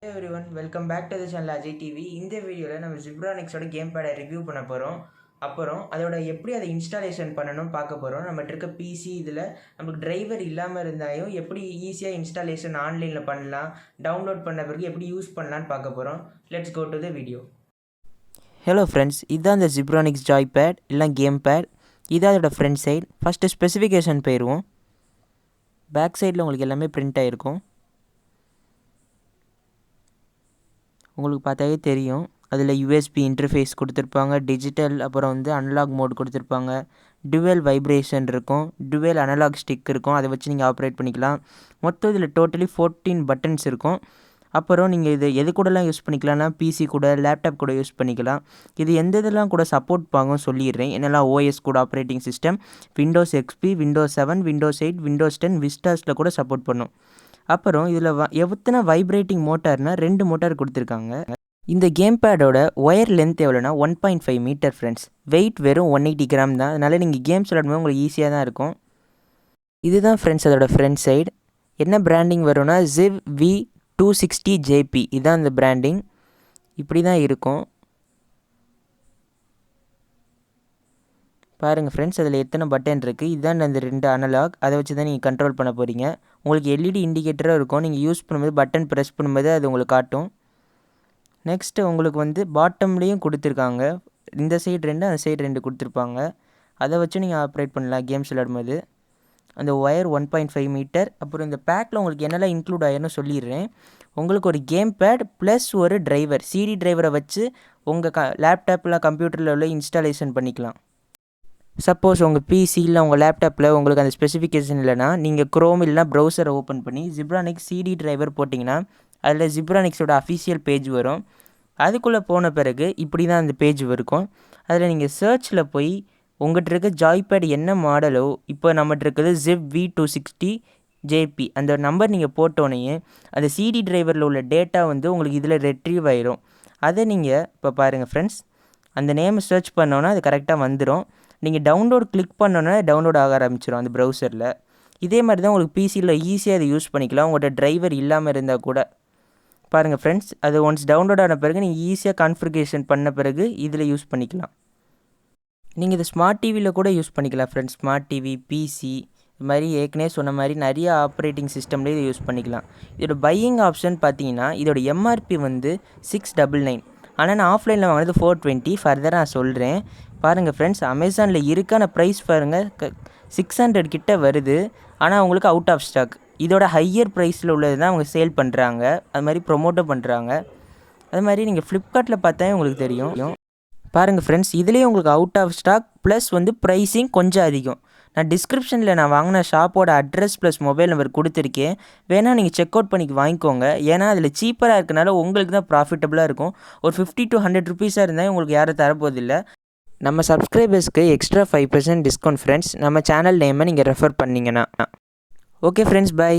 Hey everyone, welcome back to the channel Ajay TV. இந்த வீடியோவில் நம்ம ZEB-V260 Gamepad ரிவ்யூ பண்ண போகிறோம். அப்புறம் அதோட எப்படி அதை இன்ஸ்டாலேஷன் பண்ணணும் பார்க்க போகிறோம். நம்மகிட்ட இருக்க பிசி இதில் நமக்கு டிரைவர் இல்லாமல் இருந்தாலும் எப்படி ஈஸியாக இன்ஸ்டாலேஷன் ஆன்லைனில் பண்ணலாம், டவுன்லோட் பண்ண பிறகு எப்படி யூஸ் பண்ணலான்னு பார்க்க போகிறோம். Let's go to the video. Hello friends, இதுதான் இந்த ZEB-V260 ஜாய்பேட் இல்லை கேம்பேட். இதான் அதோட ஃப்ரண்ட் சைடு. ஃபஸ்ட்டு ஸ்பெசிஃபிகேஷன் போயிடுவோம். பேக் சைடில் உங்களுக்கு எல்லாமே பிரிண்ட் ஆகிருக்கும். உங்களுக்கு பார்த்தாவே தெரியும். அதில் யூஎஸ்பி இன்டர்ஃபேஸ் கொடுத்துருப்பாங்க, டிஜிட்டல், அப்புறம் அனலாக் மோட் கொடுத்துருப்பாங்க, டுவெல் வைப்ரேஷன் இருக்கும், டுவெல் அனலாக் ஸ்டிக் இருக்கும். அதை வச்சு நீங்கள் ஆப்ரேட் பண்ணிக்கலாம். மொத்தம் இதில் டோட்டலி 14 பட்டன்ஸ் இருக்கும். அப்புறம் நீங்கள் இது எது கூடலாம் யூஸ் பண்ணிக்கலாம்னா பிசி கூட, லேப்டாப் கூட யூஸ் பண்ணிக்கலாம். இது எந்த இதெல்லாம் கூட சப்போர்ட் பாங்கும் சொல்லிடுறேன். என்னெல்லாம் ஓஎஸ் கூட operating system, Windows XP, Windows 7, Windows 8, Windows 10, விஸ்டாஸில் கூட சப்போர்ட் பண்ணும். அப்புறம் இதில் எத்தனை வைப்ரேட்டிங் மோட்டார்னால் 2 மோட்டார் கொடுத்துருக்காங்க. இந்த கேம்பேடோட ஒயர் லென்த் எவ்வளோனா 1.5 மீட்டர் ஃப்ரெண்ட்ஸ். வெயிட் வெறும் 180 கிராம் தான். அதனால் நீங்கள் கேம்ஸ் விளையாடும்போது உங்களுக்கு ஈஸியாக தான் இருக்கும். இதுதான் ஃப்ரெண்ட்ஸ் அதோட ஃப்ரண்ட் சைடு. என்ன பிராண்டிங் வரும்னா ZEB-V260JP, இதுதான் இந்த பிராண்டிங். இப்படி தான் இருக்கும். பாருங்கள் ஃப்ரெண்ட்ஸ், அதில் எத்தனை பட்டன் இருக்குது. இதுதான் அந்த 2 அனலாக். அதை வச்சு தான் நீங்கள் கண்ட்ரோல் பண்ண போகிறீங்க. உங்களுக்கு எல்இடி இண்டிகேட்டராக இருக்கும். நீங்கள் யூஸ் பண்ணும்போது பட்டன் ப்ரெஸ் பண்ணும்போது அது உங்களுக்கு காட்டும். நெக்ஸ்ட்டு உங்களுக்கு பாட்டம்லேயும் கொடுத்துருக்காங்க. இந்த சைடு 2, அந்த சைடு 2 கொடுத்துருப்பாங்க. அதை வச்சு நீங்கள் ஆப்ரேட் பண்ணலாம் கேம்ஸ் விளையாடும்போது. அந்த ஒயர் 1.5 மீட்டர். அப்புறம் இந்த பேக்கில் உங்களுக்கு என்னெல்லாம் இன்க்ளூட் ஆயிருன்னு சொல்லிடுறேன். உங்களுக்கு ஒரு கேம் பேட் ப்ளஸ் ஒரு டிரைவர், சிடி டிரைவரை வச்சு உங்கள் லேப்டாப்பில் கம்ப்யூட்டரில் உள்ள இன்ஸ்டாலேஷன் பண்ணிக்கலாம். சப்போஸ் உங்கள் பிசி இல்லை உங்கள் லேப்டாப்பில் உங்களுக்கு அந்த ஸ்பெசிஃபிகேஷன் இல்லைனா நீங்கள் குரோம் இல்லைனா ப்ரௌசரை ஓப்பன் பண்ணி ZEB-V260 சிடி டிரைவர் போட்டிங்கன்னா அதில் ZEB-V260 அஃபிஷியல் பேஜ் வரும். அதுக்குள்ளே போன பிறகு இப்படி தான் அந்த பேஜ் இருக்கும். அதில் நீங்கள் சர்ச்சில் போய் உங்கள்கிட்ட இருக்க ஜாய்பேட் என்ன மாடலோ, இப்போ நம்மகிட்ட இருக்கிறது ZEB-V260JP, அந்த நம்பர் நீங்கள் போட்டோன்னே அந்த சிடி டிரைவரில் உள்ள டேட்டா உங்களுக்கு இதில் ரெட்ரீவ் ஆயிரும். அதை நீங்கள் இப்போ பாருங்கள் ஃப்ரெண்ட்ஸ், அந்த நேமை சர்ச் பண்ணோன்னா அது கரெக்டாக வந்துடும். நீங்கள் டவுன்லோட் கிளிக் பண்ணோன்னா டவுன்லோட் ஆக ஆரம்பிச்சிடும் அந்த ப்ரௌசரில். இதே மாதிரி தான் உங்களுக்கு பிசியில் ஈஸியாக அதை யூஸ் பண்ணிக்கலாம், உங்கள்கிட்ட டிரைவர் இல்லாமல் இருந்தால் கூட. பாருங்கள் ஃப்ரெண்ட்ஸ், அது ஒன்ஸ் டவுன்லோட் ஆன பிறகு நீங்கள் ஈஸியாக கான்ஃபிகரேஷன் பண்ண பிறகு இதில் யூஸ் பண்ணிக்கலாம். நீங்கள் இதை ஸ்மார்ட் டிவியில் கூட யூஸ் பண்ணிக்கலாம் ஃப்ரெண்ட்ஸ். ஸ்மார்ட் டிவி, பிசி, இது மாதிரி ஏற்கனவே சொன்ன மாதிரி நிறைய ஆப்ரேட்டிங் சிஸ்டம்லேயே இதை யூஸ் பண்ணிக்கலாம். இதோட பையிங் ஆப்ஷன் பார்த்தீங்கன்னா இதோட எம்ஆர்பி 699. ஆனால் நான் ஆஃப்லைனில் வாங்கினது 420. ஃபர்தர் நான் சொல்கிறேன். பாருங்கள் ஃப்ரெண்ட்ஸ், அமேசானில் இருக்கான ப்ரைஸ் பாருங்கள், 600 கிட்ட வருது. ஆனால் உங்களுக்கு அவுட் ஆஃப் ஸ்டாக். இதோட ஹையர் ப்ரைஸில் உள்ளது தான் அவங்க சேல் பண்ணுறாங்க, அது மாதிரி ப்ரொமோட்டும் பண்ணுறாங்க. அது மாதிரி நீங்கள் ஃப்ளிப்கார்ட்டில் பார்த்தா உங்களுக்கு தெரியும். பாருங்கள் ஃப்ரெண்ட்ஸ், இதுலேயே உங்களுக்கு out of stock plus pricing கொஞ்சம் அதிகம். நான் டிஸ்கிரிப்ஷனில் நான் வாங்கின ஷாப்போட அட்ரஸ் ப்ளஸ் மொபைல் நம்பர் கொடுத்துருக்கேன். வேணால் நீங்கள் செக் அவுட் பண்ணி வாங்கிக்கோங்க. ஏன்னா அதில் சீப்பராக இருக்கனால உங்களுக்கு தான் ப்ராஃபிட்டபுளாக இருக்கும். ஒரு 50 to 100 ருபீஸாக இருந்தால் உங்களுக்கு யாரும் தரப்போதில்லை. நம்ம சப்ஸ்கிரைபர்ஸ்க்கு எக்ஸ்ட்ரா 5% டிஸ்கவுண்ட் ஃப்ரெண்ட்ஸ், நம்ம சேனல் நேமை நீங்கள் ரெஃபர் பண்ணிங்கன்னா. Okay friends, by.